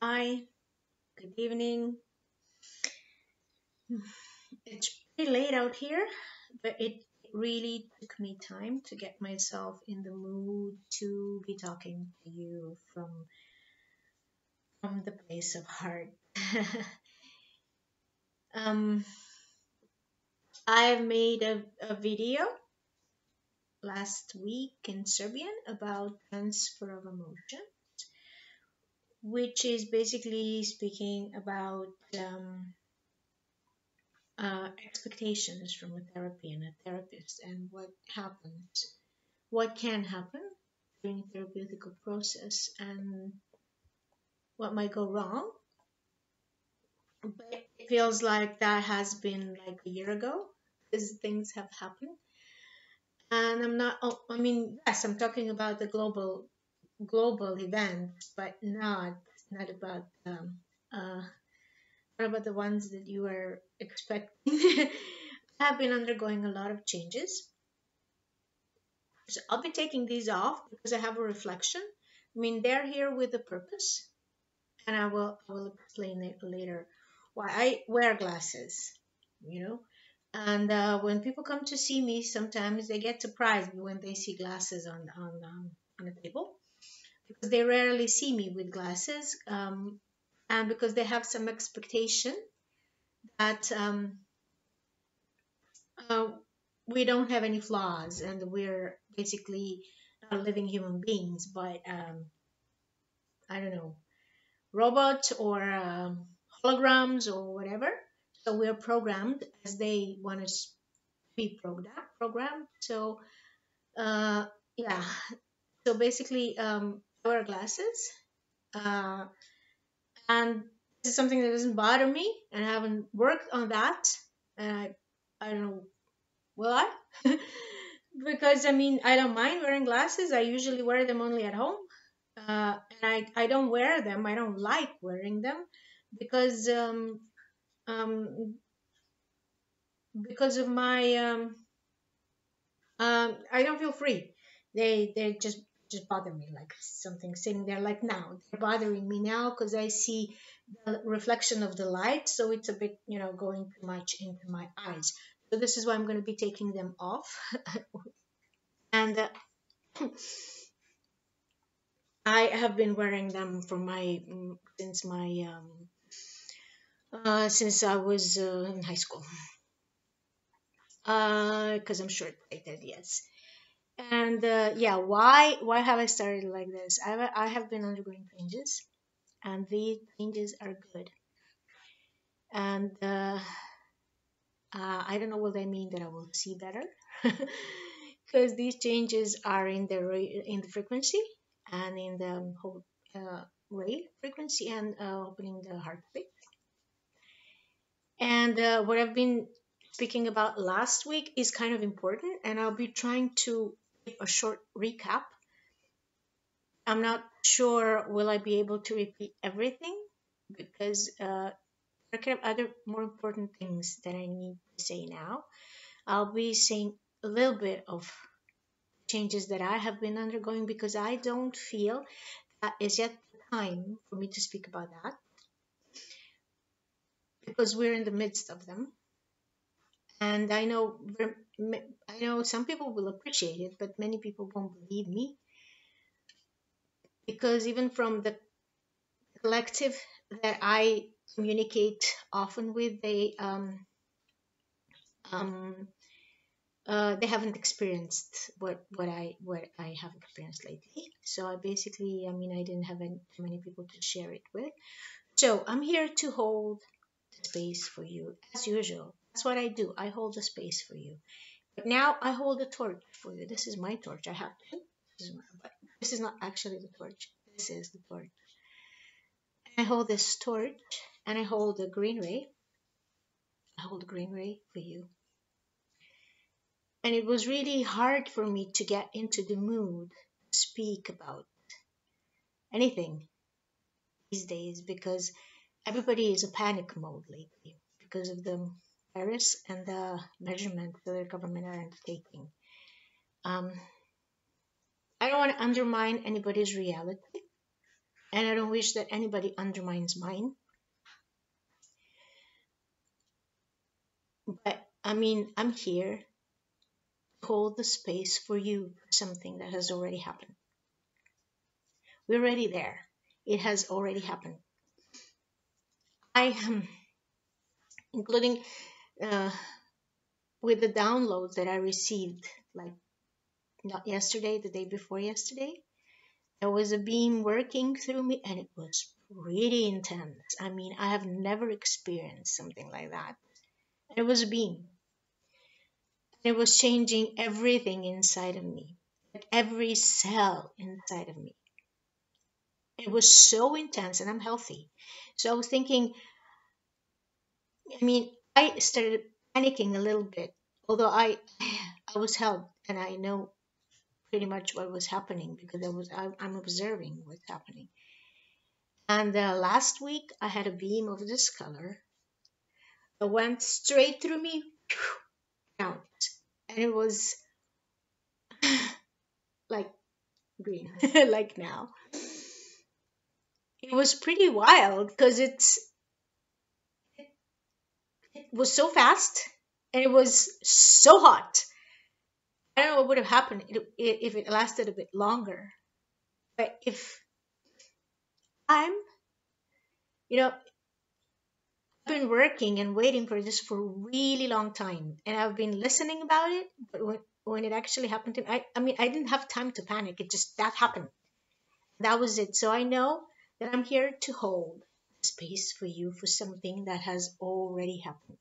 Hi, good evening. It's pretty late out here, but it really took me time to get myself in the mood to be talking to you from the place of heart. um, I've made a video last week in Serbian about transfer of emotion, which is basically speaking about expectations from a therapy and a therapist and what can happen during the therapeutic process and what might go wrong. But it feels like that has been like a year ago because things have happened. And I'm not, oh, I mean, yes, I'm talking about the global event, but not about uh, not about the ones that you were expecting. I have been undergoing a lot of changes. So I'll be taking these off because I have a reflection. I mean, they're here with a purpose, and I will explain it later why I wear glasses. You know, and when people come to see me, sometimes they get surprised when they see glasses on a table because they rarely see me with glasses, and because they have some expectation that uh, we don't have any flaws and we're basically not living human beings, but I don't know, robots or holograms or whatever. So we're programmed as they want us to be programmed. So uh, yeah, so basically, I wear glasses, uh, and this is something that doesn't bother me, and I haven't worked on that, and I don't know, will I? Because I mean, I don't mind wearing glasses. I usually wear them only at home, and I don't wear them. I don't like wearing them because um, because of my I don't feel free. They just bother me like something sitting there like now. They're bothering me now because I see the reflection of the light, so it's a bit going too much into my eyes. So this is why I'm going to be taking them off, and I have been wearing them for my since I was in high school. Because I'm short-sighted, yes. And yeah, why have I started like this? I have been undergoing changes, and these changes are good. And I don't know what they mean that I will see better, because these changes are in in the frequency and in the whole rate frequency and opening the heart rate. And what I've been speaking about last week is kind of important, and I'll be trying to give a short recap. I'm not sure will I be able to repeat everything because there are other more important things that I need to say now. I'll be saying a little bit of changes that I have been undergoing because I don't feel that is yet the time for me to speak about that because we're in the midst of them. And I know some people will appreciate it, but many people won't believe me because even from the collective that I communicate often with, um, they haven't experienced what I have experienced lately. So I basically, I mean, I didn't have too many people to share it with. So I'm here to hold the space for you as usual. That's what I do. I hold the space for you. But now I hold a torch for you. This is my torch. I have two. But this is not actually the torch. This is the torch. I hold this torch and I hold a green ray. I hold a green ray for you. And it was really hard for me to get into the mood to speak about anything these days because everybody is a panic mode lately because of the virus and the measurements that the government are undertaking. Um, I don't want to undermine anybody's reality, and I don't wish that anybody undermines mine. But I mean, I'm here to hold the space for you for something that has already happened. We're already there. It has already happened. I am, including uh, with the downloads that I received, like not yesterday, the day before yesterday. There was a beam working through me, and it was pretty intense. I mean, I have never experienced something like that. And it was a beam. It was changing everything inside of me, like every cell inside of me. It was so intense, and I'm healthy. So I was thinking, I mean, I started panicking a little bit, although I was helped, and I know pretty much what was happening because I'm observing what's happening. And last week I had a beam of this color that went straight through me out, and it was like green, like now. It was pretty wild because it was so fast and it was so hot. I don't know what would have happened if it lasted a bit longer. But if I'm, you know, I've been working and waiting for this for a really long time, and I've been listening about it. But when it actually happened to me, I mean, I didn't have time to panic. It just that happened. That was it. So I know that I'm here to hold space for you for something that has already happened.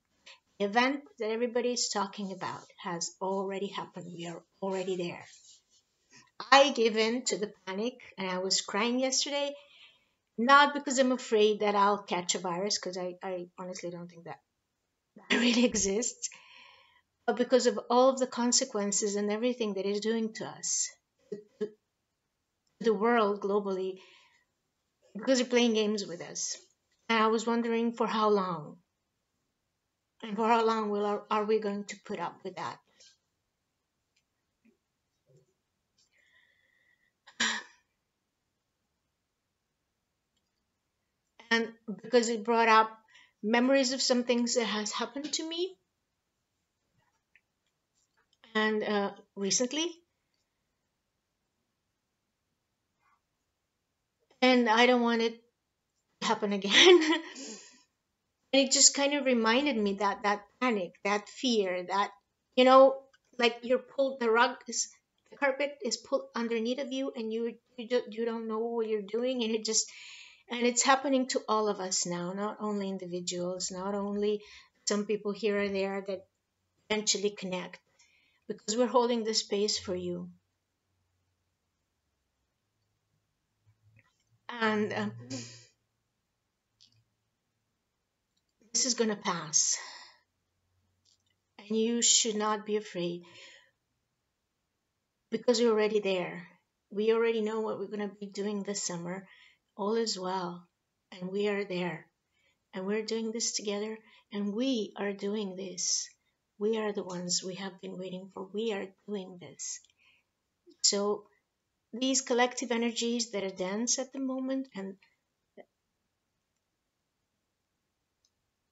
The event that everybody is talking about has already happened. We are already there. I gave in to the panic and I was crying yesterday, not because I'm afraid that I'll catch a virus, because I honestly don't think that really exists, but because of all of the consequences and everything that it's doing to us, to the world globally, because they're playing games with us. And I was wondering for how long, and for how long are we going to put up with that? And because it brought up memories of some things that has happened to me and recently, and I don't want it to happen again. And it just kind of reminded me that that panic, that fear, that you know, like you're pulled, the carpet is pulled underneath of you, and you don't know what you're doing, and it's happening to all of us now, not only individuals, not only some people here or there that eventually connect, because we're holding the space for you, and this is gonna pass, and you should not be afraid because you're already there. We already know what we're going to be doing this summer. All is well. And we are there. And we're doing this together. And we are doing this. We are the ones we have been waiting for. We are doing this. So these collective energies that are dense at the moment, and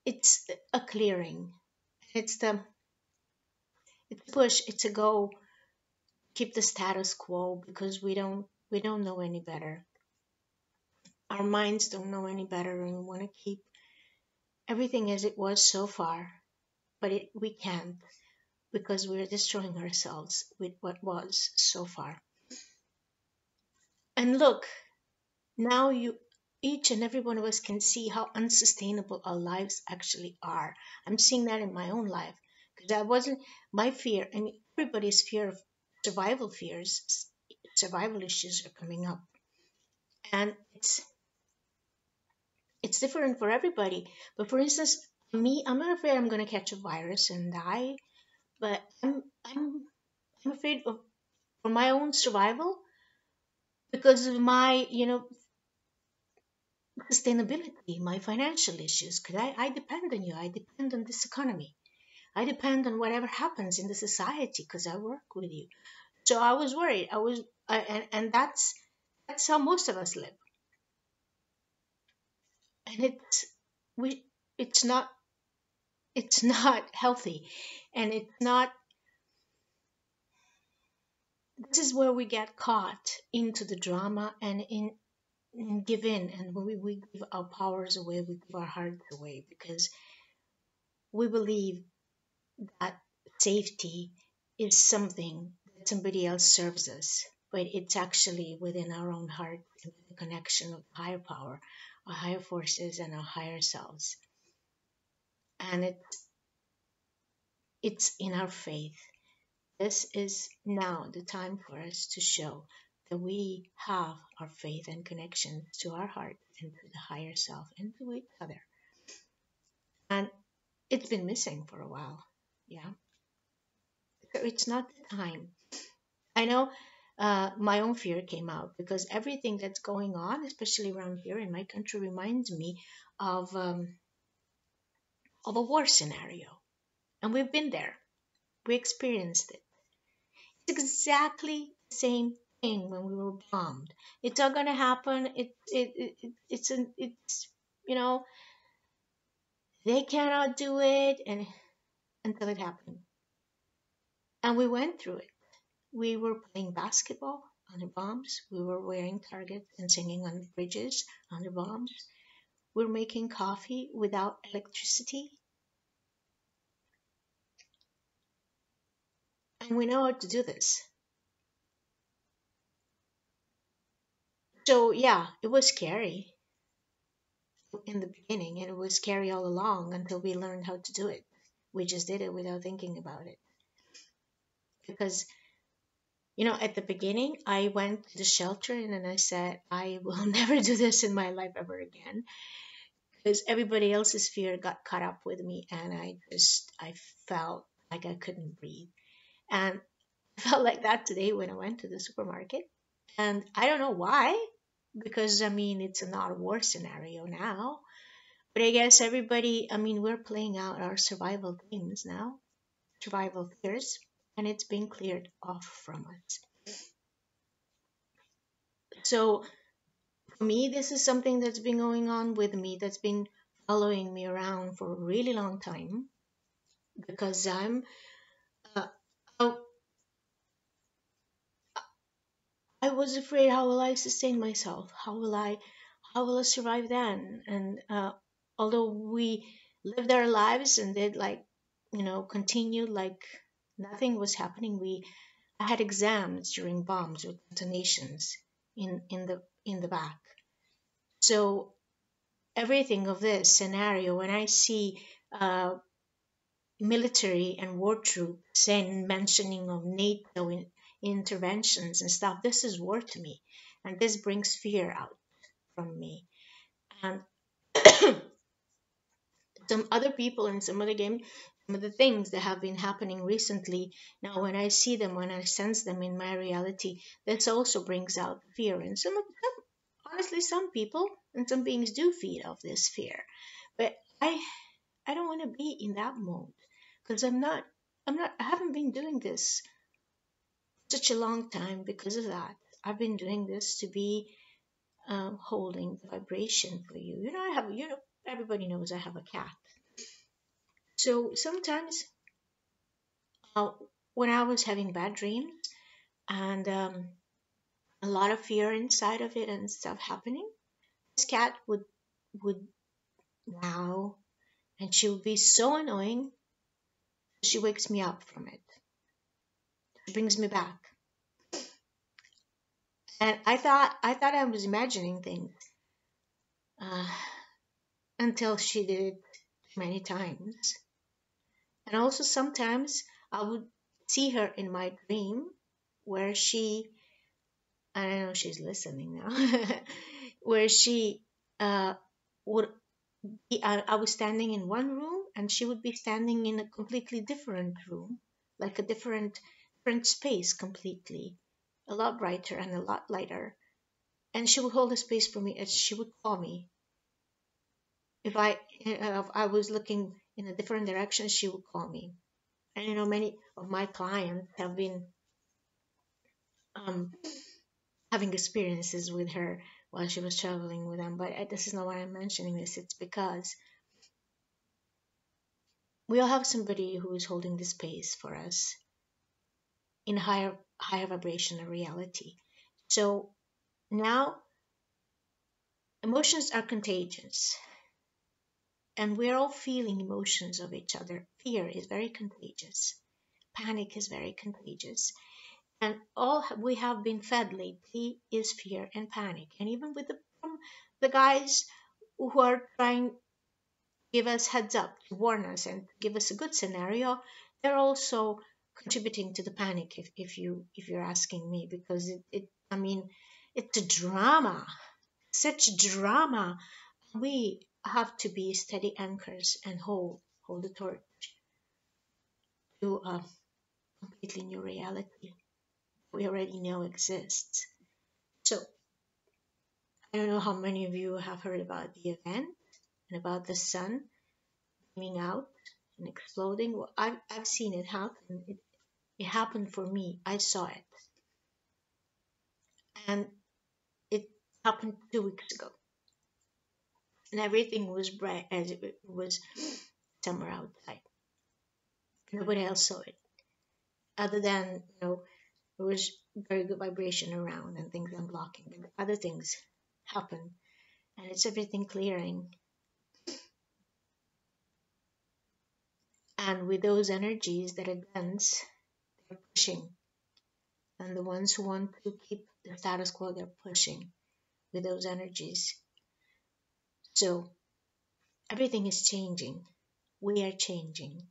it's a clearing. It's a push, it's a go, keep the status quo because we don't know any better. Our minds don't know any better, and we want to keep everything as it was so far, but we can't because we're destroying ourselves with what was so far. And look, now each and every one of us can see how unsustainable our lives actually are. I'm seeing that in my own life because I wasn't my fear. I mean, everybody's fear of survival issues are coming up, and it's different for everybody. But for instance, me, I'm not afraid I'm going to catch a virus and die, but I'm afraid of for my own survival because of my sustainability, my financial issues. Because I depend on you. I depend on this economy. I depend on whatever happens in the society because I work with you. So I was worried. And that's how most of us live. and we it's not it's not healthy, and it's not. This is where we get caught into the drama and give in, and we give our powers away, we give our hearts away, because we believe that safety is something that somebody else serves us, but it's actually within our own heart, with the connection of higher power, our higher forces, and our higher selves. And it's in our faith. This is now the time for us to show that we have our faith and connection to our heart and to the higher self and to each other. And it's been missing for a while. Yeah. So it's not the time. I know my own fear came out because everything that's going on, especially around here in my country, reminds me of um, of a war scenario, and we've been there. We experienced it. It's exactly the same thing when we were bombed. It's not gonna happen. It's you know they cannot do it, and until it happened, and we went through it. We were playing basketball under bombs. We were wearing targets and singing on bridges under bombs. We're making coffee without electricity, and we know how to do this. So, yeah, it was scary in the beginning, and it was scary all along until we learned how to do it. We just did it without thinking about it. Because, at the beginning, I went to the shelter and then I said, I will never do this in my life ever again. Because everybody else's fear got caught up with me, and I felt like I couldn't breathe. And I felt like that today when I went to the supermarket. And I don't know why, because I mean, it's not a war scenario now. But I guess everybody, I mean, we're playing out our survival games now, survival fears, and it's being cleared off from us. So for me, this is something that's been going on with me, that's been following me around for a really long time, because uh, I, I was afraid, how will I sustain myself? How will I survive then? And although we lived our lives and did, like, continued like nothing was happening, I had exams during bombs with detonations in the back. So everything of this scenario, when I see military and war troops and mentioning of NATO interventions and stuff, this is war to me, and this brings fear out from me. And some other people and some other games, some of the things that have been happening recently, now when I see them, when I sense them in my reality, this also brings out fear. And honestly, some people and some beings do feed off this fear, but I don't want to be in that mode, because I haven't been doing this such a long time because of that. I've been doing this to be holding the vibration for you. Everybody knows I have a cat. So sometimes uh, when I was having bad dreams and a lot of fear inside of it and stuff happening, this cat would meow, and she would be so annoying. She wakes me up from it. She brings me back. And I thought I was imagining things uh, until she did it many times. And also sometimes I would see her in my dream where I know she's listening now, where she would I was standing in one room and she would be standing in a completely different room, like a different space completely, a lot brighter and a lot lighter. And she would hold a space for me and she would call me. If I was looking in a different direction, she would call me. And many of my clients have been um, having experiences with her while she was traveling with them. But this is not why I'm mentioning this. It's because we all have somebody who is holding the space for us in higher vibration of reality. So now emotions are contagious, and we're all feeling emotions of each other. Fear is very contagious. Panic is very contagious. And all we have been fed lately is fear and panic. And even with the guys who are trying to give us heads up, to warn us and give us a good scenario, they're also contributing to the panic if you're asking me, because it I mean it's a drama, such drama. We have to be steady anchors and hold the torch to a completely new reality we already know exists. So I don't know how many of you have heard about the event and about the sun coming out and exploding. Well, I've seen it happen. It happened for me. I saw it. And it happened 2 weeks ago. And everything was bright as it was somewhere outside. Nobody else saw it. Other than, there was very good vibration around and things unblocking. And other things happen. And it's everything clearing. And with those energies that are dense, they're pushing. And the ones who want to keep the status quo, they're pushing with those energies. So everything is changing. We are changing.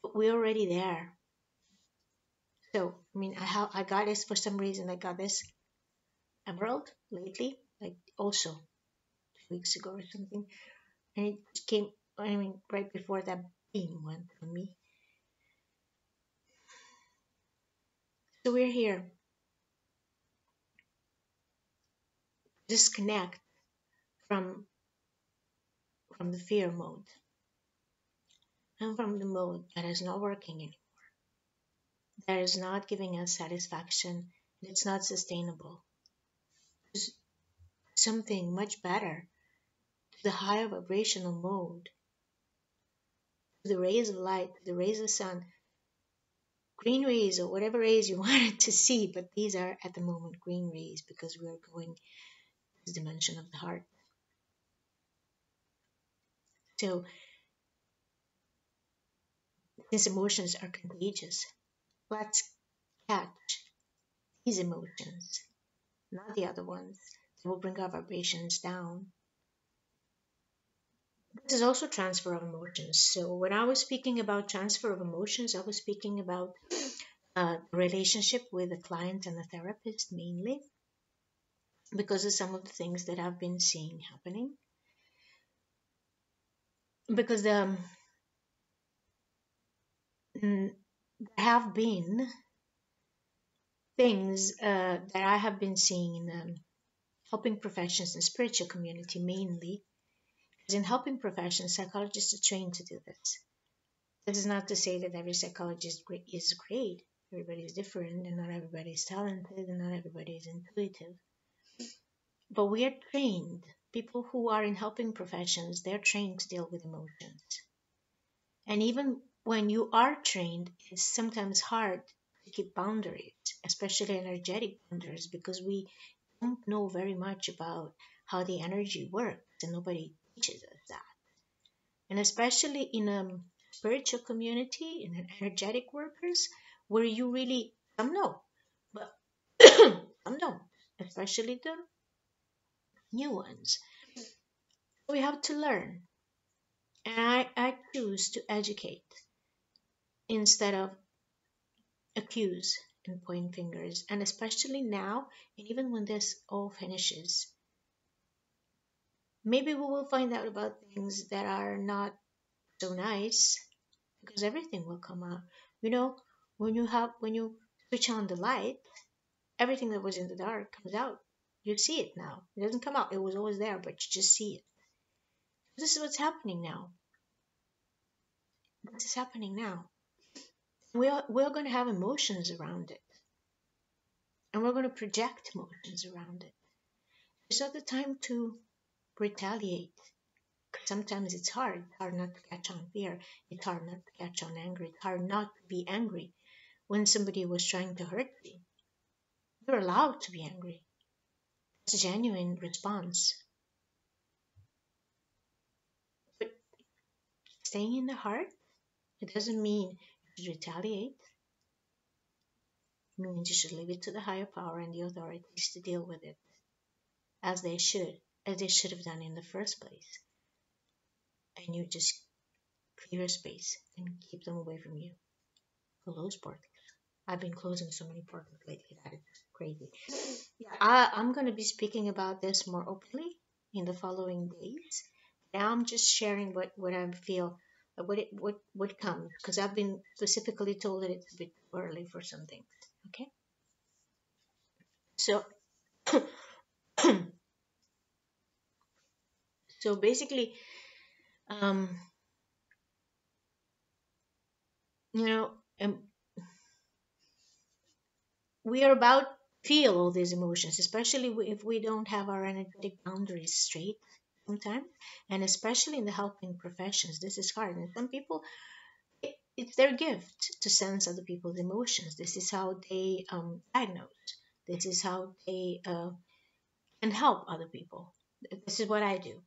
But we're already there. So, I got this for some reason. I got this emerald lately, like also 2 weeks ago or something. And it came, right before that beam went on me. So we're here. Disconnect from the fear mode and from the mode that is not working anymore, that is not giving us satisfaction, and it's not sustainable. There's something much better, to the higher vibrational mode, to the rays of light, to the rays of the sun, green rays or whatever rays you wanted to see, but these are at the moment green rays because we are going to this dimension of the heart. So these emotions are contagious. Let's catch these emotions, not the other ones that will bring our vibrations down. This is also transfer of emotions. So when I was speaking about transfer of emotions, I was speaking about relationship with the client and the therapist mainly, because of some of the things that I've been seeing happening. Because there have been things that I have been seeing in helping professions and spiritual community mainly. Because in helping professions, psychologists are trained to do this. This is not to say that every psychologist is great. Everybody is different, and not everybody is talented, and not everybody is intuitive. But we are trained. People who are in helping professions, they're trained to deal with emotions. And even when you are trained, it's sometimes hard to keep boundaries, especially energetic boundaries, because we don't know very much about how the energy works, and nobody teaches us that. And especially in a spiritual community, in an energetic workers, where you really, some know, but some don't, especially the new ones. We have to learn. And I choose to educate instead of accuse and point fingers. And especially now, and even when this all finishes, maybe we will find out about things that are not so nice, because everything will come out. You know, when you switch on the light, everything that was in the dark comes out. You see it now. It doesn't come out. It was always there, but you just see it. This is what's happening now. This is happening now. We're going to have emotions around it. and we're going to project emotions around it. It's not the time to retaliate. Sometimes it's hard. It's hard not to catch on fear. It's hard not to catch on anger. It's hard not to be angry when somebody was trying to hurt you. You're allowed to be angry. It's a genuine response. But staying in the heart, it doesn't mean you should retaliate. It means you should leave it to the higher power and the authorities to deal with it as they should, as they should have done in the first place. And you just clear space and keep them away from you. Close portals. I've been closing so many portals lately that it's crazy. Yeah, I'm going to be speaking about this more openly in the following days. Now I'm just sharing what I feel, what comes, because I've been specifically told that it's a bit early for some things. Okay, so so basically, um, you know, um, we are about to feel all these emotions, especially if we don't have our energetic boundaries straight sometimes, and especially in the helping professions. This is hard, and some people, it's their gift to sense other people's emotions. This is how they diagnose. This is how they can help other people. This is what I do.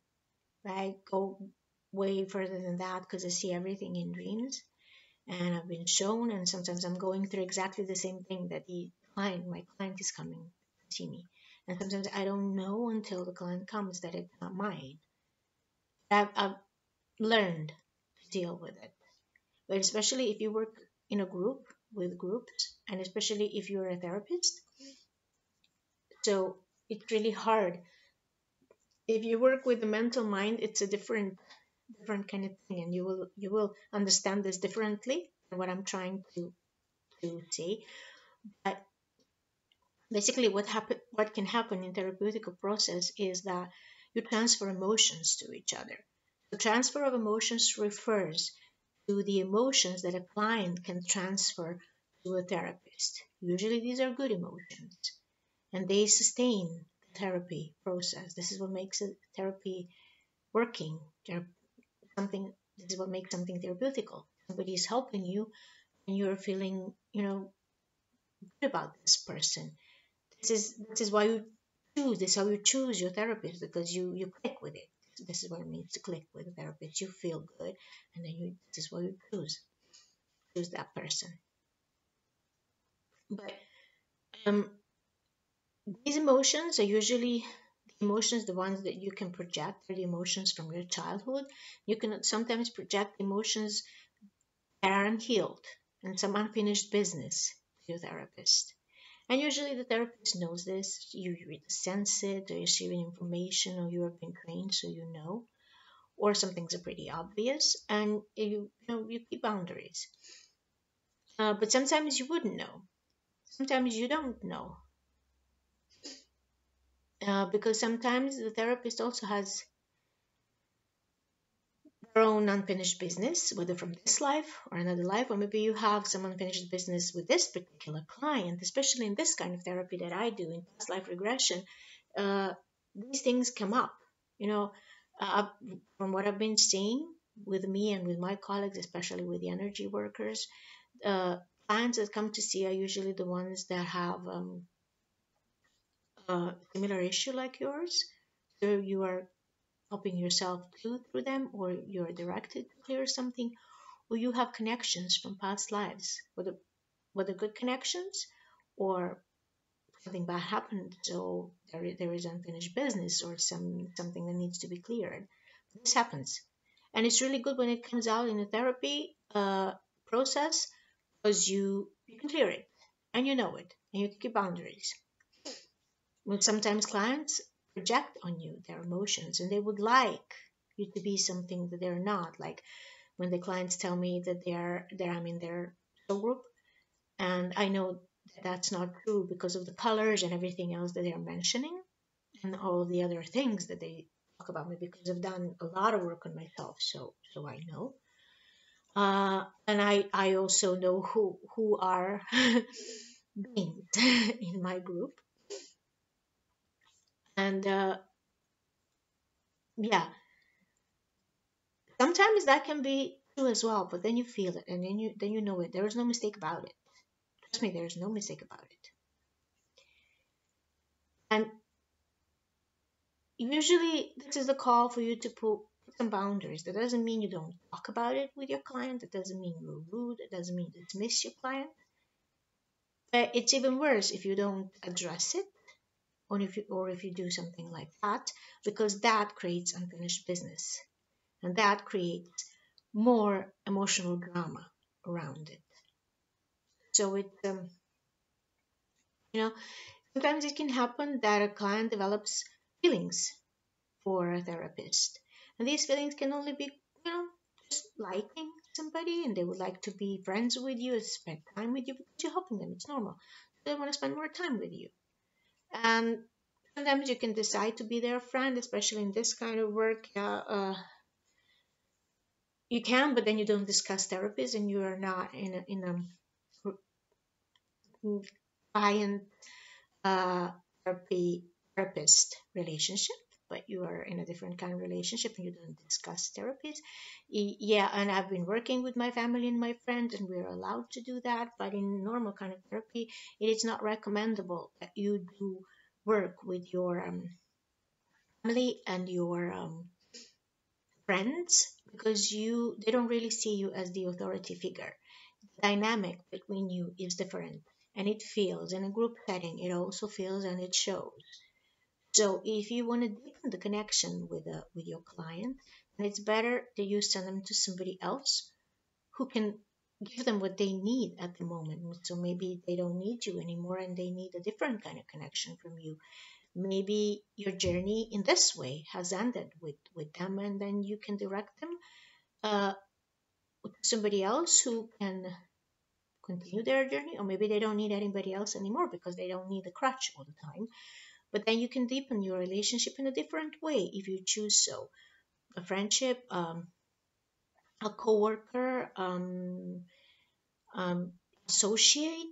I go way further than that because I see everything in dreams, and I've been shown, and sometimes I'm going through exactly the same thing that my client is coming to see me. And sometimes I don't know until the client comes that it's not mine. I've learned to deal with it. But especially if you work in a group with groups, and especially if you're a therapist, so it's really hard. If you work with the mental mind, it's a different kind of thing, and you will understand this differently than what I'm trying to say. But basically, what can happen in therapeutical process is that you transfer emotions to each other. The transfer of emotions refers to the emotions that a client can transfer to a therapist. Usually, these are good emotions, and they sustain the therapy process. This is what makes a therapy working. Something. This is what makes something therapeutical. Somebody is helping you, and you're feeling, good about this person. This is why you choose. This is how you choose your therapist, because you click with it. This is what it means to click with a therapist. You feel good, and then this is why you choose that person. But um, these emotions are usually the emotions, the ones that you can project, are the emotions from your childhood. You can sometimes project emotions that are unhealed and some unfinished business to your therapist. And usually the therapist knows this. You sense it, or you're receiving information, or you have been trained, so you know. Or some things are pretty obvious, and you keep boundaries. But sometimes you wouldn't know. Sometimes you don't know, because sometimes the therapist also has their own unfinished business, whether from this life or another life, or maybe you have some unfinished business with this particular client, especially in this kind of therapy that I do in past life regression. Uh, these things come up, you know, uh, from what I've been seeing with me and with my colleagues, especially with the energy workers. Uh, Clients that come to see are usually the ones that have a similar issue like yours. So you are helping yourself through them, or you're directed to clear something, or you have connections from past lives, whether good connections or something bad happened, so there is unfinished business or something that needs to be cleared. This happens, and it's really good when it comes out in a therapy process, because you can clear it, and you know it, and you can keep boundaries. When sometimes clients project on you their emotions, and they would like you to be something that they're not. Like when the clients tell me that I'm in their soul group, and I know that that's not true because of the colors and everything else that they're mentioning, and all of the other things that they talk about me, because I've done a lot of work on myself, so I know. And I also know who are beings in my group. And yeah, sometimes that can be true as well, but then you feel it and then you know it. There is no mistake about it. Trust me, there is no mistake about it. And usually this is the call for you to put some boundaries. That doesn't mean you don't talk about it with your client. That doesn't mean you're rude. It doesn't mean you dismiss your client. But it's even worse if you don't address it, or if you do something like that, because that creates unfinished business, and that creates more emotional drama around it. So you know, sometimes it can happen that a client develops feelings for a therapist, and these feelings can only be, just liking somebody, and they would like to be friends with you and spend time with you because you're helping them. It's normal. They want to spend more time with you. And sometimes you can decide to be their friend, especially in this kind of work. You can, but then you don't discuss therapies, and you are not in a client uh, therapy therapist relationship, but you are in a different kind of relationship and you don't discuss therapies. Yeah, and I've been working with my family and my friends, and we're allowed to do that. But in normal kind of therapy, it is not recommendable that you do work with your family and your friends, because they don't really see you as the authority figure. The dynamic between you is different, and it feels in a group setting. It also feels and it shows. So if you want to deepen the connection with your client, then it's better that you send them to somebody else who can give them what they need at the moment. So maybe they don't need you anymore and they need a different kind of connection from you. Maybe your journey in this way has ended with them, and then you can direct them uh, to somebody else who can continue their journey, or maybe they don't need anybody else anymore because they don't need a crutch all the time. But then you can deepen your relationship in a different way if you choose so. A friendship, a coworker, um, associate,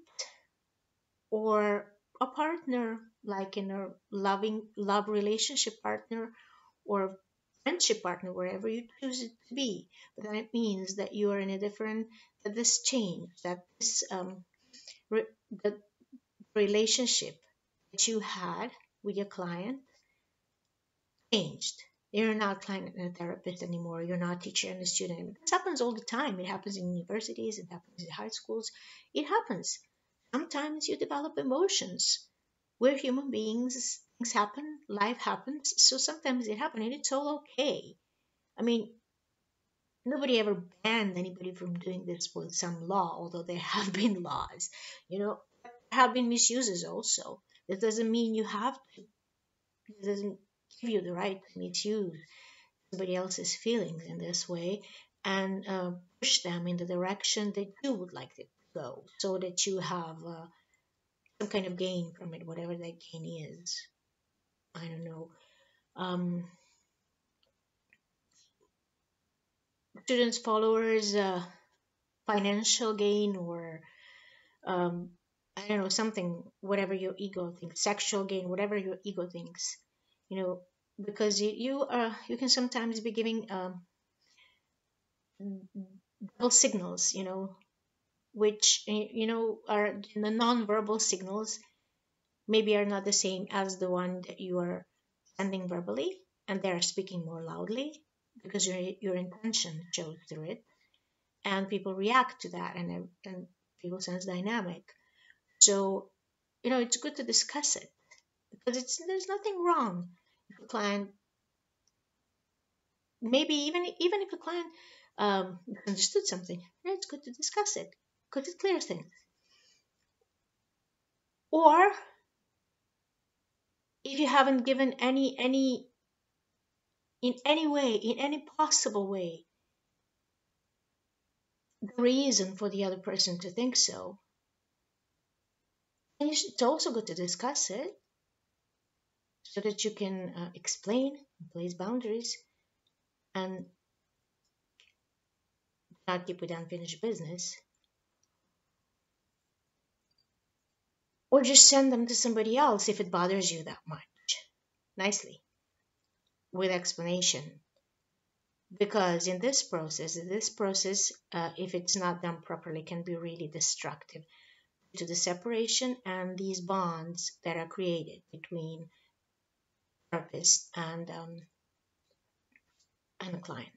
or a partner, like in a loving love relationship partner or friendship partner, wherever you choose it to be. But then it means that you are in a different, that this change, that this re- the relationship that you had with your client changed. You're not client and a therapist anymore. You're not a teacher and a student. This happens all the time. It happens in universities. It happens in high schools. It happens. Sometimes you develop emotions. We're human beings. Things happen. Life happens. So sometimes it happens, and it's all okay. I mean, nobody ever banned anybody from doing this with some law, although there have been laws. There have been misuses also. That doesn't mean you have to. It doesn't give you the right to misuse somebody else's feelings in this way, and push them in the direction that you would like it to go, so that you have some kind of gain from it, whatever that gain is. I don't know. Um, Students, followers, financial gain, or um, I don't know, something, whatever your ego thinks, sexual gain, whatever your ego thinks, you know, because you can sometimes be giving double signals, which are the non-verbal signals, maybe are not the same as the one that you are sending verbally, and they're speaking more loudly because your intention shows through it, and people react to that, and people sense dynamic. So it's good to discuss it, because there's nothing wrong if a client, maybe even if the client understood something, it's good to discuss it because it clears things. Or if you haven't given any in any way, in any possible way, the reason for the other person to think so, then it's also good to discuss it so that you can explain, place boundaries, and not keep with unfinished business. or just send them to somebody else if it bothers you that much, nicely, with explanation. Because in this process, if it's not done properly, can be really destructive to the separation and these bonds that are created between therapist and a client.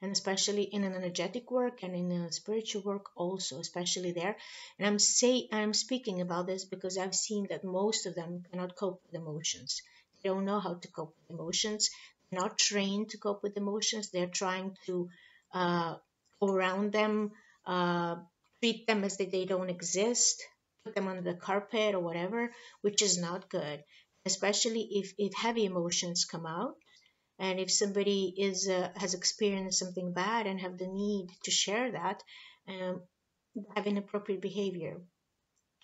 And especially in an energetic work and in a spiritual work also, especially there. And I'm speaking about this because I've seen that most of them cannot cope with emotions. They don't know how to cope with emotions. They're not trained to cope with emotions. They're trying to uh, go around them, uh, treat them as if they don't exist, put them under the carpet or whatever, which is not good. Especially if heavy emotions come out, and if somebody is has experienced something bad and have the need to share that, um, have inappropriate behavior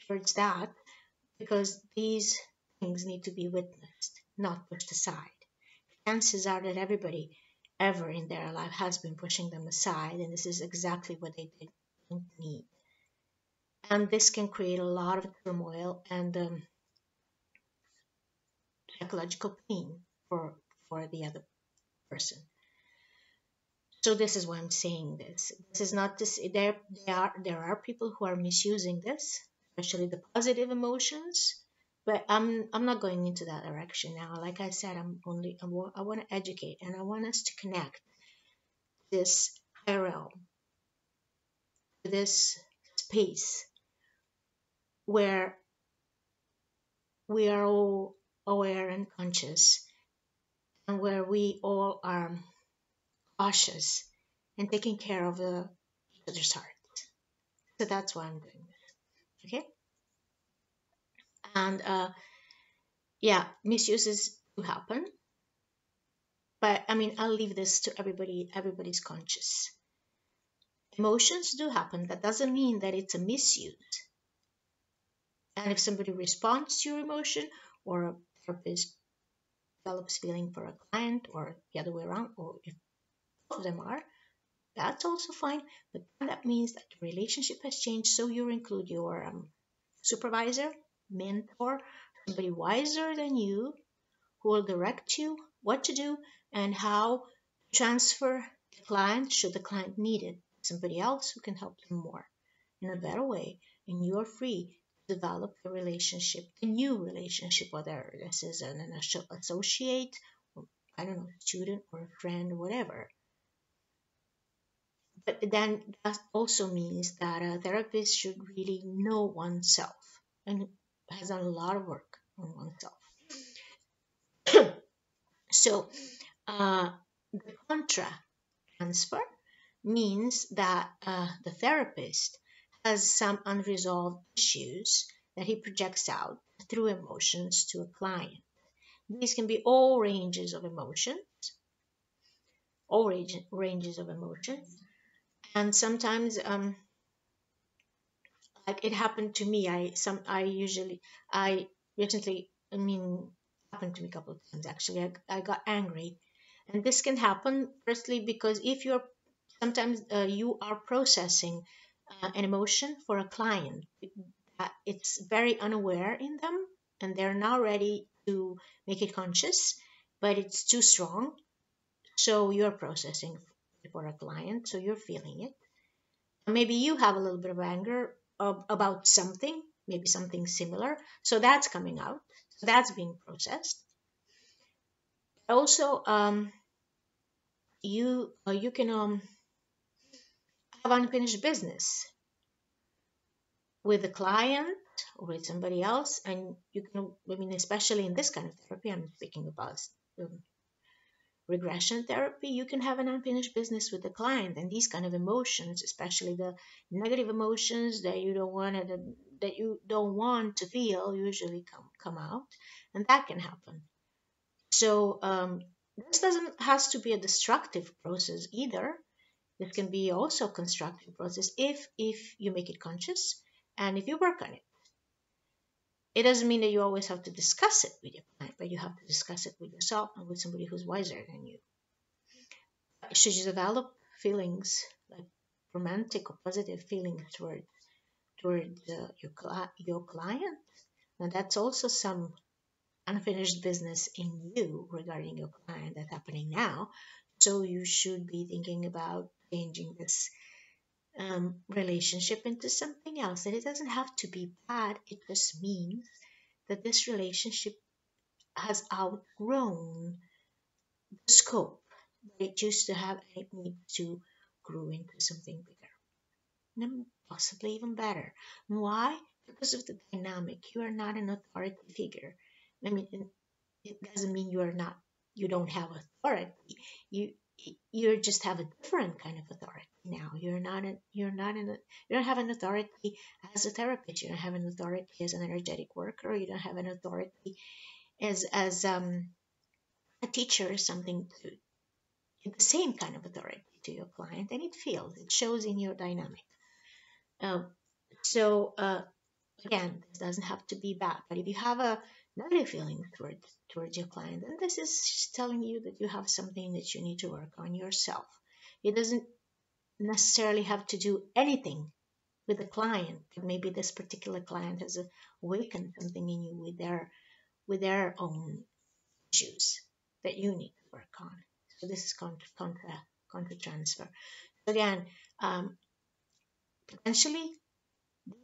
towards that, because these things need to be witnessed, not pushed aside. Chances are that everybody ever in their life has been pushing them aside, and this is exactly what they didn't need. And this can create a lot of turmoil and psychological pain for the other person. So this is why I'm saying this. This is not this. There are people who are misusing this, especially the positive emotions. But I'm not going into that direction now. Like I said, I want to educate, and I want us to connect this higher realm to this space where we are all aware and conscious, and where we all are cautious and taking care of each other's heart. So that's why I'm doing this. Okay. And yeah, misuses do happen, but I mean, I'll leave this to everybody. Everybody's conscious. Emotions do happen. That doesn't mean that it's a misuse. And if somebody responds to your emotion, or a therapist develops feeling for a client, or the other way around, or if both of them are, that's also fine. But that means that the relationship has changed. So you include your supervisor, mentor, somebody wiser than you, who will direct you what to do and how to transfer the client, should the client need it, somebody else who can help them more in a better way. And you're free to develop the relationship, a new relationship, whether this is an associate, or, I don't know, student or a friend or whatever. But then that also means that a therapist should really know oneself and has done a lot of work on oneself. So the contra transfer means that the therapist has some unresolved issues that he projects out through emotions to a client. These can be all ranges of emotions, ranges of emotions, and sometimes, like it happened to me. I recently, I mean, happened to me a couple of times actually. I got angry, and this can happen firstly because if you're sometimes you are processing an emotion for a client that it's very unaware in them, and they're now ready to make it conscious, but it's too strong. So you're processing for a client, so you're feeling it. Maybe you have a little bit of anger about something, maybe something similar, so that's coming out, so that's being processed. Also, you can have unfinished business with a client or with somebody else, and you can, I mean, especially in this kind of therapy, I'm speaking about um, regression therapy, you can have an unfinished business with the client, and these kind of emotions, especially the negative emotions that you don't want to feel, usually come out, and that can happen. So this doesn't has to be a destructive process either. This can be also a constructive process if you make it conscious and if you work on it. It doesn't mean that you always have to discuss it with your client, but you have to discuss it with yourself and with somebody who's wiser than you. Should you develop feelings like romantic or positive feelings towards your client. Now that's also some unfinished business in you regarding your client that's happening now. So you should be thinking about changing this relationship into something else. And it doesn't have to be bad. It just means that this relationship has outgrown the scope that it used to have, and it needs to grow into something bigger and possibly even better. Why? Because of the dynamic. You are not an authority figure. I mean, it doesn't mean you don't have authority. You you just have a different kind of authority now. You don't have an authority as a therapist. You don't have an authority as an energetic worker. You don't have an authority as a teacher or something to the same kind of authority to your client, and it shows in your dynamic. Um, so again, this doesn't have to be bad, but if you have a negative feeling towards your client, then this is just telling you that you have something that you need to work on yourself. It doesn't necessarily have to do anything with the client, but maybe this particular client has awakened something in you with their own issues that you need to work on. So this is contra transfer. Again, um, potentially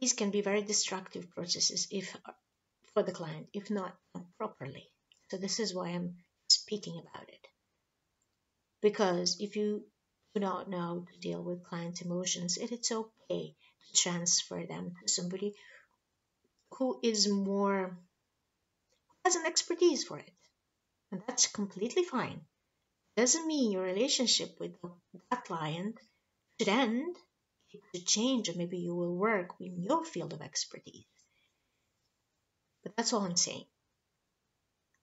these can be very destructive processes if for the client if not done properly. So this is why I'm speaking about it. Because if you do not know how to deal with client emotions, it's okay to transfer them to somebody who is more has an expertise for it. And that's completely fine. Doesn't mean your relationship with that client should end. It should change, or maybe you will work in your field of expertise. But that's all I'm saying.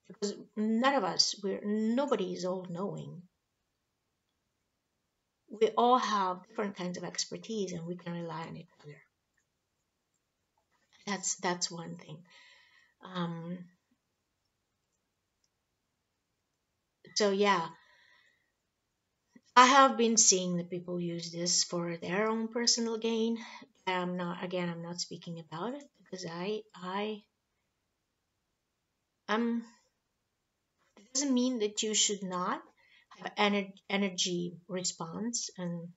Because none of us, nobody is all knowing. We all have different kinds of expertise and we can rely on each other. That's one thing. Um, so yeah, I have been seeing that people use this for their own personal gain. I'm not speaking about it because I'm it doesn't mean that you should not have energy response and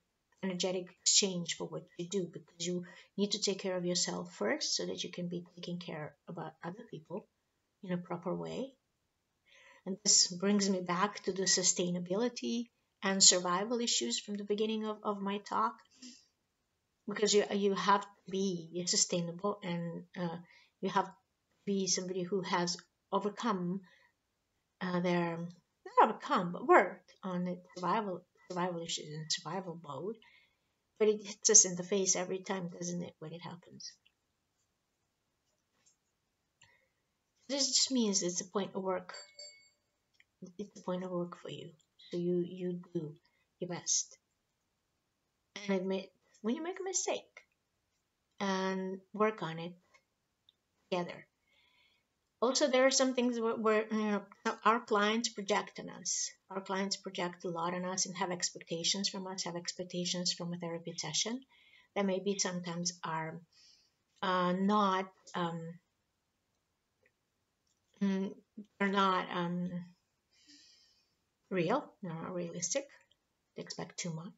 energetic exchange for what you do, because you need to take care of yourself first so that you can be taking care about other people in a proper way. And this brings me back to the sustainability and survival issues from the beginning of my talk, because you have to be sustainable, and you have to be somebody who has overcome their not overcome but worked on the survival issues and survival mode. But it hits us in the face every time, doesn't it, when it happens? This just means it's a point of work. It's a point of work for you. So you do your best and admit when you make a mistake and work on it together. Also, there are some things where our clients project on us. Our clients project a lot on us and have expectations from us, have expectations from a therapy session that maybe sometimes are not mm, are not real, not realistic. They expect too much,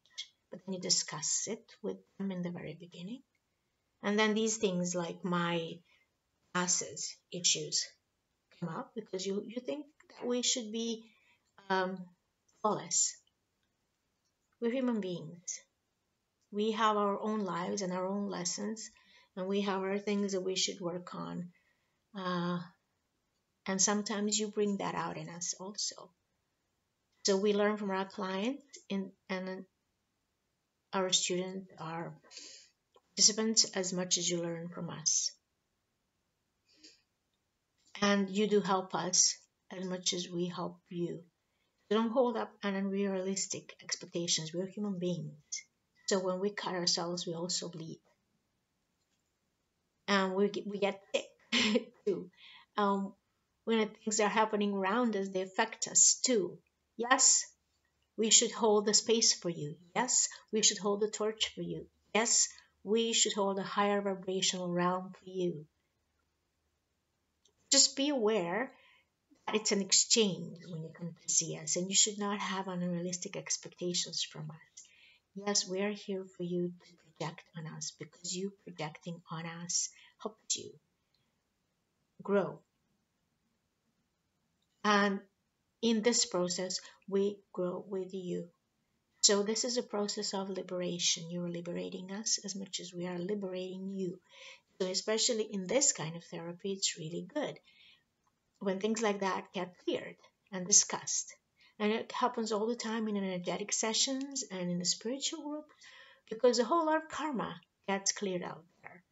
but then you discuss it with them in the very beginning, and then these things like my passes issues come up because you think that we should be um, flawless. We're human beings. We have our own lives and our own lessons, and we have our things that we should work on. Uh, and sometimes you bring that out in us also. So we learn from our clients and our students, our participants, as much as you learn from us. And you do help us as much as we help you. So don't hold up unrealistic expectations. We're human beings. So when we cut ourselves, we also bleed. And we get sick too. When things are happening around us, they affect us too. Yes, we should hold the space for you. Yes, we should hold the torch for you. Yes, We should hold a higher vibrational realm for you. Just be aware that it's an exchange when you come to see us, and you should not have unrealistic expectations from us. Yes, we are here for you to project on us because you projecting on us helps you grow. And in this process, we grow with you. So, this is a process of liberation. You're liberating us as much as we are liberating you. So, especially in this kind of therapy, it's really good when things like that get cleared and discussed. And it happens all the time in energetic sessions and in the spiritual group because the whole lot of karma gets cleared out there.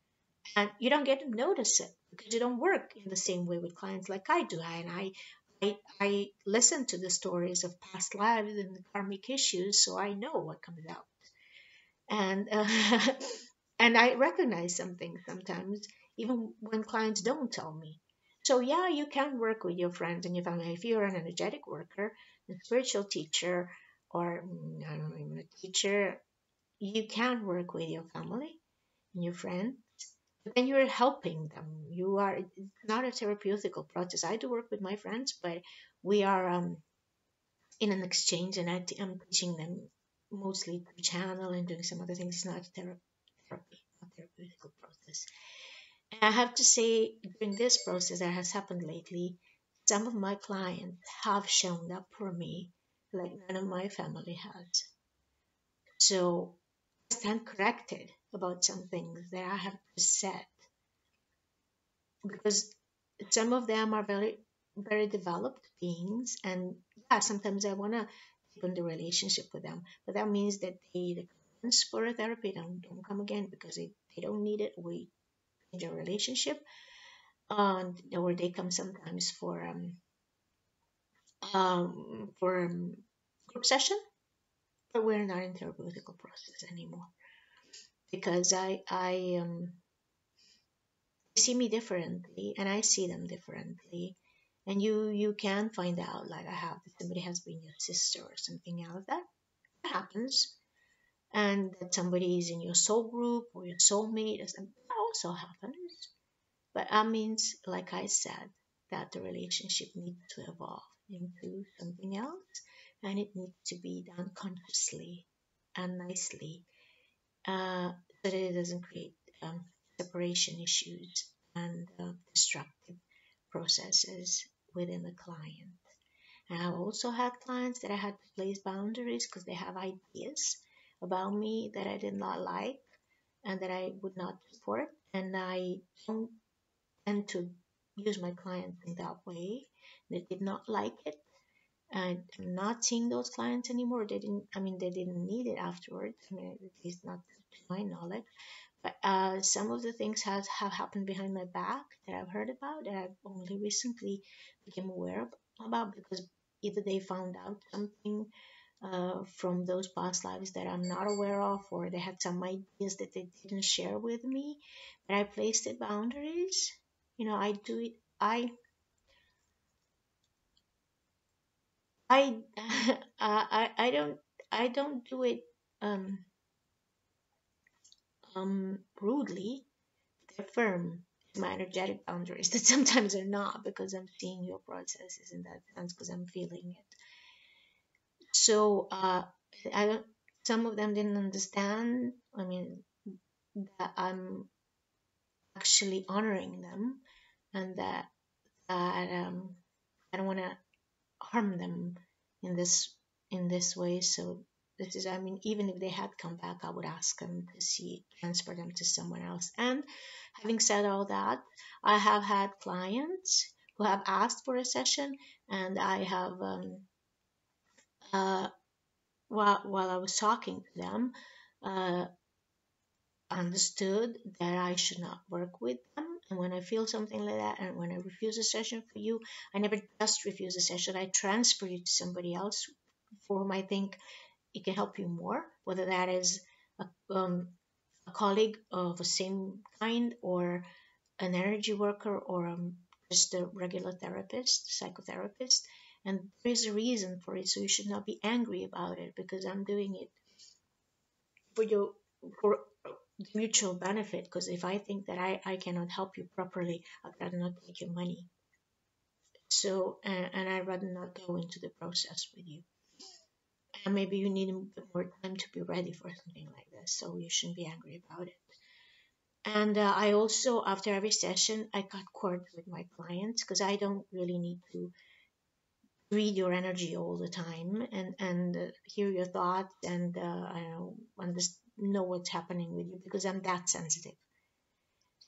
And you don't get to notice it because you don't work in the same way with clients like I do. I listen to the stories of past lives and the karmic issues, so I know what comes out. And and I recognize something sometimes, even when clients don't tell me. So yeah, you can work with your friends and your family if you're an energetic worker, a spiritual teacher, or I don't know, even a teacher. You can work with your family and your friends, but then you're helping them. You are it's not a therapeutical process. I do work with my friends, but we are in an exchange, and I'm teaching them mostly through channel and doing some other things. It's not a therapy, not therapeutical process. And I have to say, during this process that has happened lately, some of my clients have shown up for me like none of my family has. So I stand corrected about some things that I have said because some of them are very very developed beings, and yeah, sometimes I want to deepen the relationship with them, but that means that they comes for a therapy don't come again because they don't need it. We change our relationship, or they come sometimes for group session, but we're not in therapeutical process anymore because I see me differently and I see them differently. And you can find out like I have that somebody has been your sister or something else. That happens. And that somebody is in your soul group or your soulmate or something. That also happens. But that means, like I said, that the relationship needs to evolve into something else and it needs to be done consciously and nicely, so that it doesn't create separation issues and destructive processes within the client. And I've also had clients that I had to place boundaries because they have ideas about me that I did not like and that I would not support. And I don't tend to use my clients in that way. They did not like it. I'm not seeing those clients anymore. They didn't need it afterwards. I mean, at least not to my knowledge. But some of the things have happened behind my back that I've heard about that I've only recently became aware about because either they found out something from those past lives that I'm not aware of, or they had some ideas that they didn't share with me. But I placed it boundaries. I do it. I, I don't do it um, rudely. They're firm. My energetic boundaries that sometimes are not because I'm seeing your processes in that sense because I'm feeling it. So I don't. Some of them didn't understand. I mean that I'm actually honoring them, and that I don't want to harm them in this way. So this is, I mean, even if they had come back, I would ask them to transfer them to someone else. And having said all that, I have had clients who have asked for a session, and I have uh, while I was talking to them, uh, understood that I should not work with them. And when I feel something like that, and when I refuse a session for you, I never just refuse a session. I transfer you to somebody else for whom I think it can help you more, whether that is a, um, a colleague of the same kind, or an energy worker, or just a regular therapist, psychotherapist. And there's a reason for it, so you should not be angry about it because I'm doing it for you, for mutual benefit. Because if I think that I cannot help you properly, I'd rather not take your money. So, and I'd rather not go into the process with you. And maybe you need a bit more time to be ready for something like this. So you shouldn't be angry about it. And I also, after every session, I cut cords with my clients because I don't really need to read your energy all the time and hear your thoughts and I don't know what's happening with you because I'm that sensitive.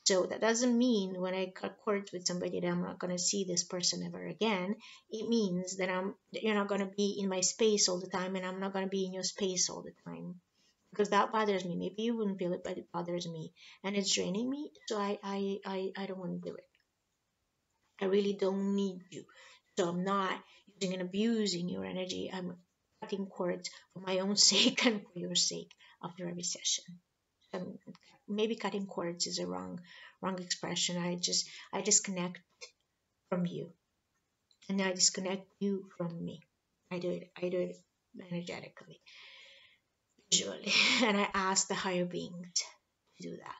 So that doesn't mean when I cut cords with somebody that I'm not going to see this person ever again. It means that you're not going to be in my space all the time, and I'm not going to be in your space all the time because that bothers me. Maybe you wouldn't feel it, but it bothers me and it's draining me. So I don't want to do it. I really don't need you. So I'm not using and abusing your energy. I'm cutting cords for my own sake and for your sake after every session. Um, Maybe cutting cords is a wrong expression. I disconnect from you, and I disconnect you from me. I do it energetically, visually, and I ask the higher beings to do that.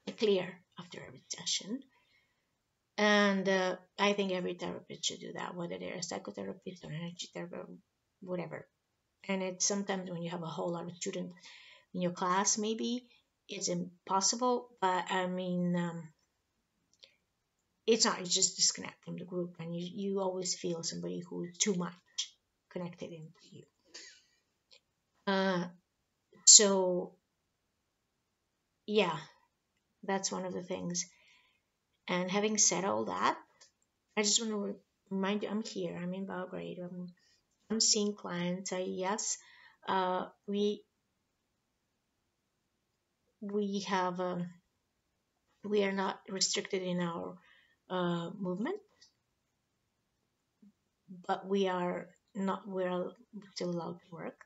I clear after every session. And I think every therapist should do that, whether they're a psychotherapist or energy therapist, whatever. And it's sometimes when you have a whole lot of students in your class, maybe it's impossible. But I mean, it's not. You just disconnect from the group, and you always feel somebody who's too much connected into you. Uh, so yeah, that's one of the things. And having said all that, I just want to remind you, I'm here. I'm in Belgrade. I'm seeing clients. Yes, we have we are not restricted in our movement, but we're still allowed to work.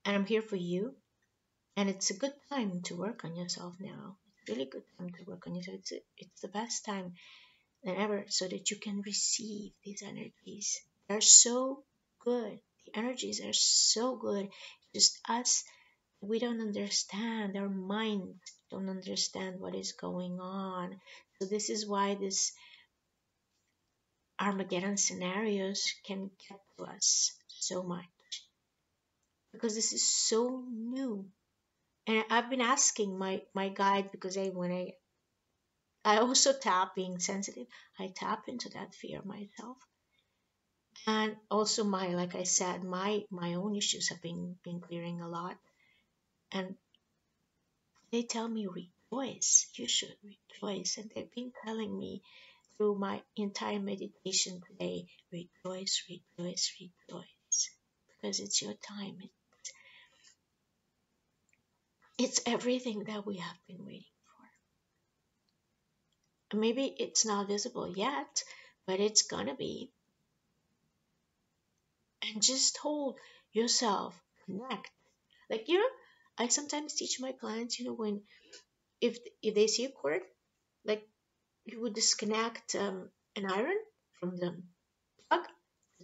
And I'm here for you. And it's a good time to work on yourself now. It's really good time to work on yourself. It's the best time than ever so that you can receive these energies. They're so good. The energies are so good. Just us, we don't understand. Our minds don't understand what is going on. So this is why this Armageddon scenarios can get to us so much because this is so new. And I've been asking my guide because I also tap being sensitive. I tap into that fear myself, and also my like I said, my own issues have been clearing a lot, and they tell me rejoice. You should rejoice, and they've been telling me through my entire meditation today, rejoice, rejoice, rejoice, because it's your time. It's everything that we have been waiting for. Maybe it's not visible yet, but it's gonna be. And just hold yourself, connect. Like I sometimes teach my clients, when if they see a cord, like you would disconnect an iron from the plug,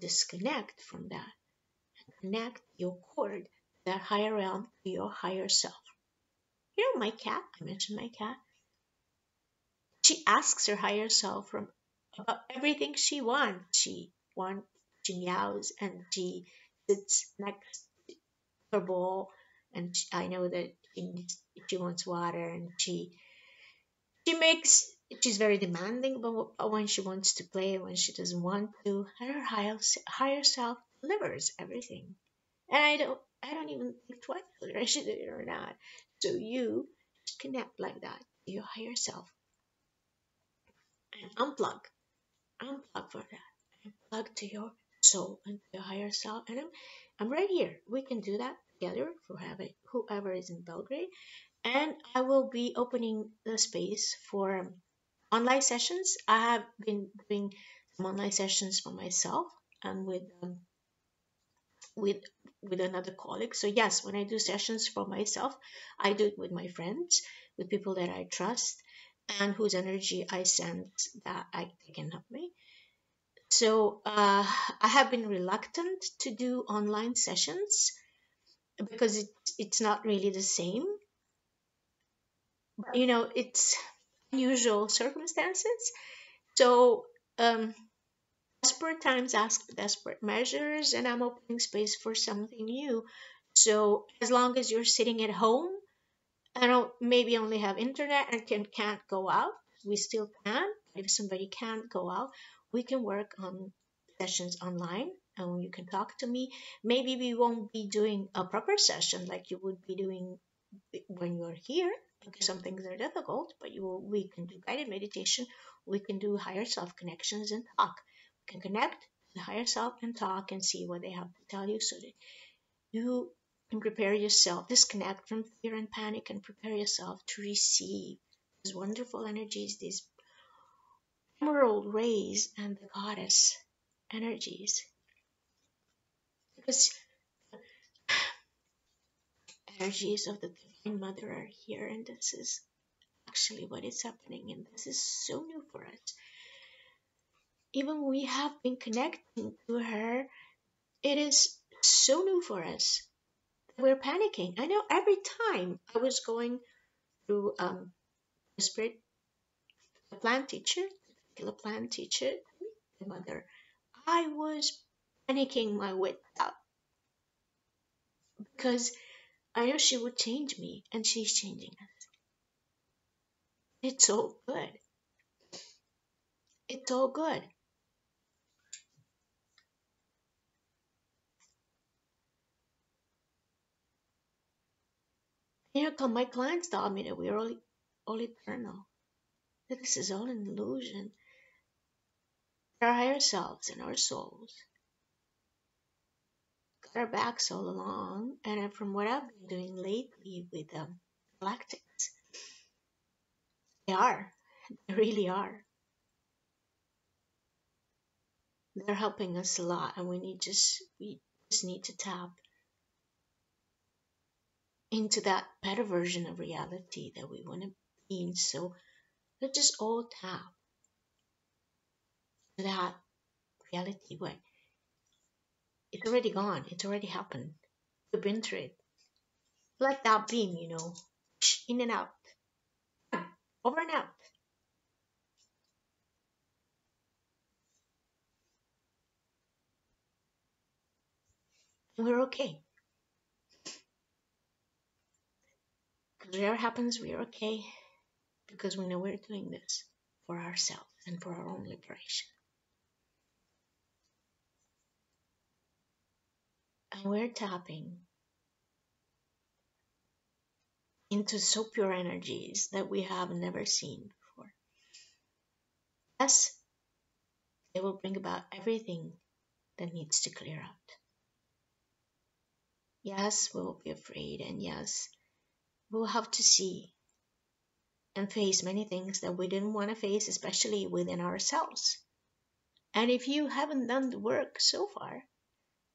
disconnect from that, connect your cord, that higher realm, to your higher self. My cat, I mentioned my cat. She asks her higher self from about everything she wants. She meows and she sits next to her bowl, and I know that she wants water, and she makes she's very demanding about when she wants to play and when she doesn't want to, and her higher self delivers everything. And I don't even think twice whether I should do it or not. So you just connect like that to your higher self and unplug for that, unplug to your soul and to your higher self. And I'm right here. We can do that together for whoever is in Belgrade. And I will be opening the space for online sessions. I have been doing some online sessions for myself and with with another colleague. So yes, when I do sessions for myself, I do it with my friends, with people that I trust, and whose energy I sense that they can help me. So I have been reluctant to do online sessions because it's not really the same. But it's unusual circumstances. So desperate times ask desperate measures, and I'm opening space for something new. So as long as you're sitting at home, I don't maybe only have internet and can't go out, we still can. If somebody can't go out, we can work on sessions online, and you can talk to me. Maybe we won't be doing a proper session like you would be doing when you're here, because some things are difficult, but we can do guided meditation, we can do higher self connections and talk. We can connect to the higher self and talk and see what they have to tell you, so that you can prepare yourself, disconnect from fear and panic, and prepare yourself to receive these wonderful energies, these emerald rays and the goddess energies. Because energies of the Divine Mother are here, and this is actually what is happening, and this is so new for us. Even we have been connecting to her, it is so new for us. We're panicking. I know every time I was going through the spirit, the plant teacher, the plant teacher, the mother, I was panicking my wits out, because I know she would change me, and she's changing us. It's all good. It's all good. My clients tell me that we're all eternal, that this is all an illusion. Our higher selves and our souls got our backs all along, and from what I've been doing lately with galactics, they really are. They're helping us a lot, and we just need to tap into that better version of reality that we want to be in. So let's just all tap to that reality where it's already gone, it's already happened. We've been through it. Let that beam, in and out, over and out. And we're okay. Because whatever happens, we're okay. Because we know we're doing this for ourselves and for our own liberation. And we're tapping into so pure energies that we have never seen before. Yes, they will bring about everything that needs to clear out. Yes, we will be afraid, and yes, we'll have to see and face many things that we didn't want to face, especially within ourselves. And if you haven't done the work so far,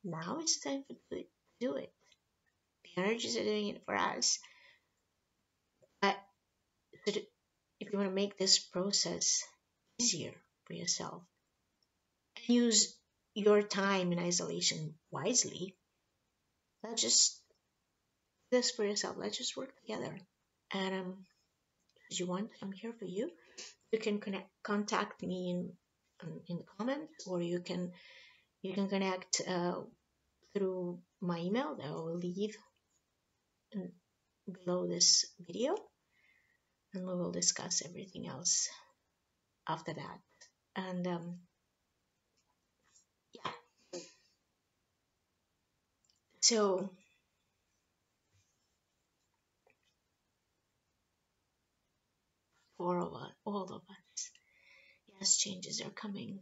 now it's time to do it. The energies are doing it for us. But if you want to make this process easier for yourself, and use your time in isolation wisely, let's just do this for yourself. Let's just work together. And as you want, I'm here for you. You can contact me in the comments, or you can connect through my email that I will leave below this video, and we will discuss everything else after that. And yeah, so for all of us, yes, changes are coming.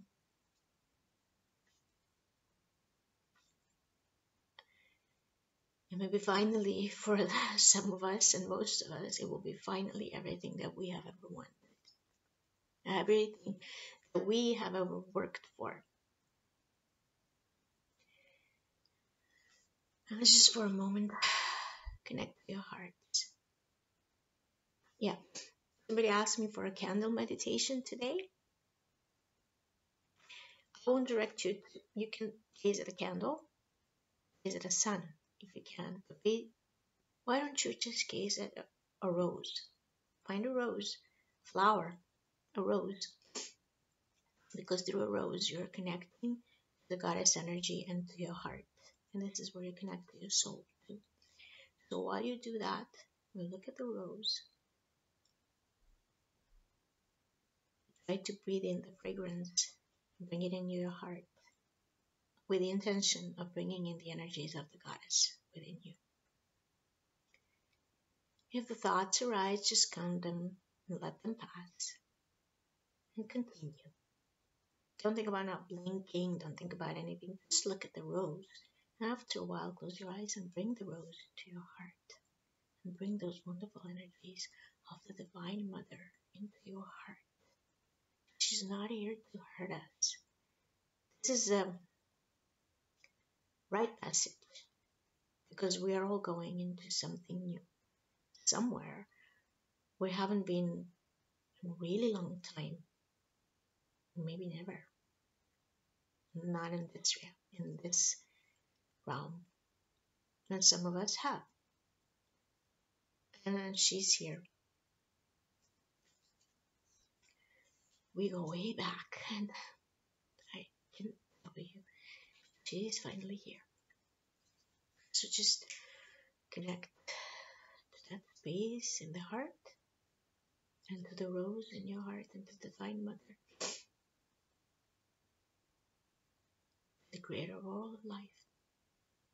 And maybe finally, for some of us and most of us, it will be finally everything that we have ever wanted, everything that we have ever worked for. And just for a moment, connect to your heart. Yeah, somebody asked me for a candle meditation today. I won't direct you. You can gaze at a candle, gaze at a sun. if you can. But why don't you just gaze at a rose? Find a rose, flower, a rose, because through a rose you're connecting to the goddess energy and to your heart. And this is where you connect to your soul too. So while you do that, you look at the rose, try to breathe in the fragrance, bring it into your heart with the intention of bringing in the energies of the goddess within you. If the thoughts arise, just count them and let them pass and continue. Don't think about not blinking, don't think about anything. Just look at the rose. And after a while, close your eyes and bring the rose to your heart. And bring those wonderful energies of the Divine Mother into your heart. She's not here to hurt us. This is a right message because we are all going into something new. Somewhere we haven't been in a really long time. Maybe never. Not in this realm. And some of us have. And she's here. We go way back, and I can tell you, she is finally here. So just connect to that space in the heart, and to the rose in your heart, and to the Divine Mother, the creator of all of life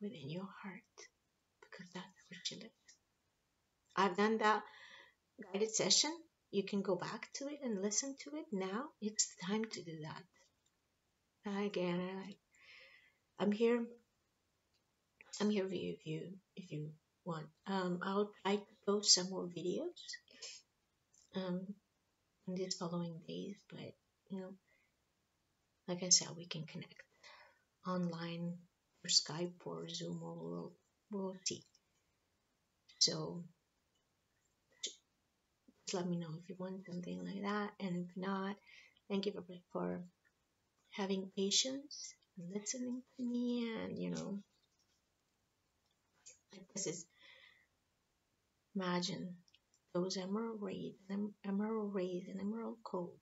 within your heart, because that's where she lives. I've done that guided session. You can go back to it and listen to it now. It's time to do that. Again, I'm here. I'm here for you if you want. I'll try to post some more videos um, in these following days, but you know, like I said, we can connect online or Skype or Zoom, or we'll see. So just let me know if you want something like that, and if not, thank you for having patience and listening to me, and like this is, imagine those emerald rays and emerald coat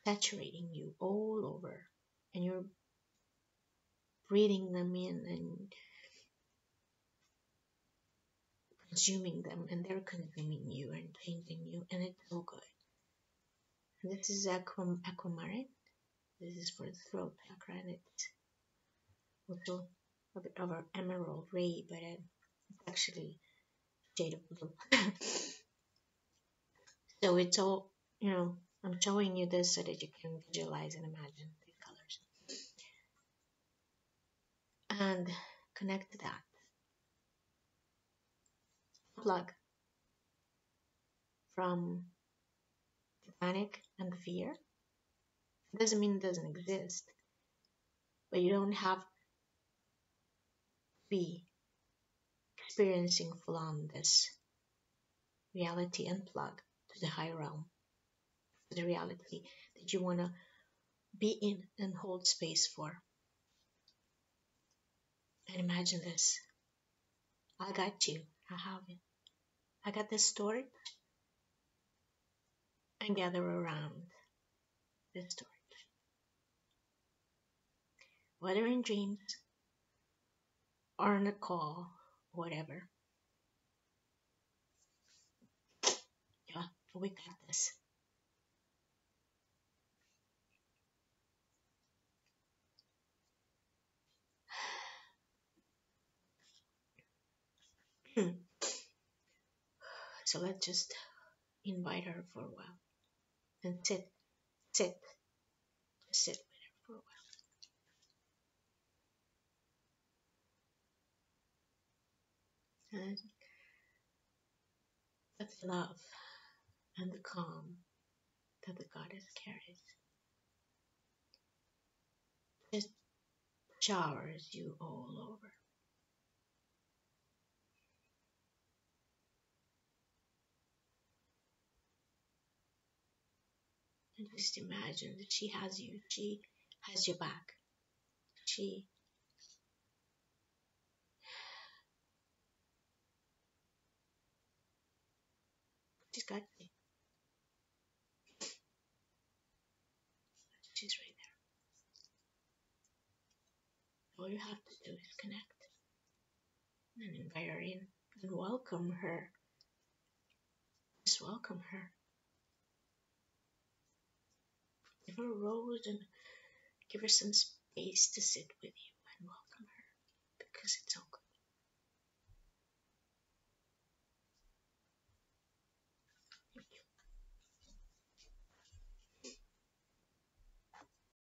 saturating you all over, and you're breathing them in and consuming them, and they're consuming you and changing you, and it's so good. And this is aquamarine. This is for the throat chakra, and it's also a bit of an emerald ray, but it's actually shade of blue. So it's all, I'm showing you this so that you can visualize and imagine these colors and connect to that. Plug from the panic and the fear. It doesn't mean it doesn't exist, but you don't have to be experiencing full on this reality. Unplug to the higher realm, to the reality that you want to be in and hold space for. And imagine this. I got you. I have it. I got this story, and gather around this story. Whether in dreams or on a call, whatever. Yeah, we got this. So let's just invite her for a while and sit, just sit with her for a while. And let the love and the calm that the goddess carries just showers you all over. And just imagine that she has you, she has your back. She She's got me. She's right there. All you have to do is connect and invite her in and welcome her. Just welcome her. Give her a rose and give her some space to sit with you and welcome her because it's okay.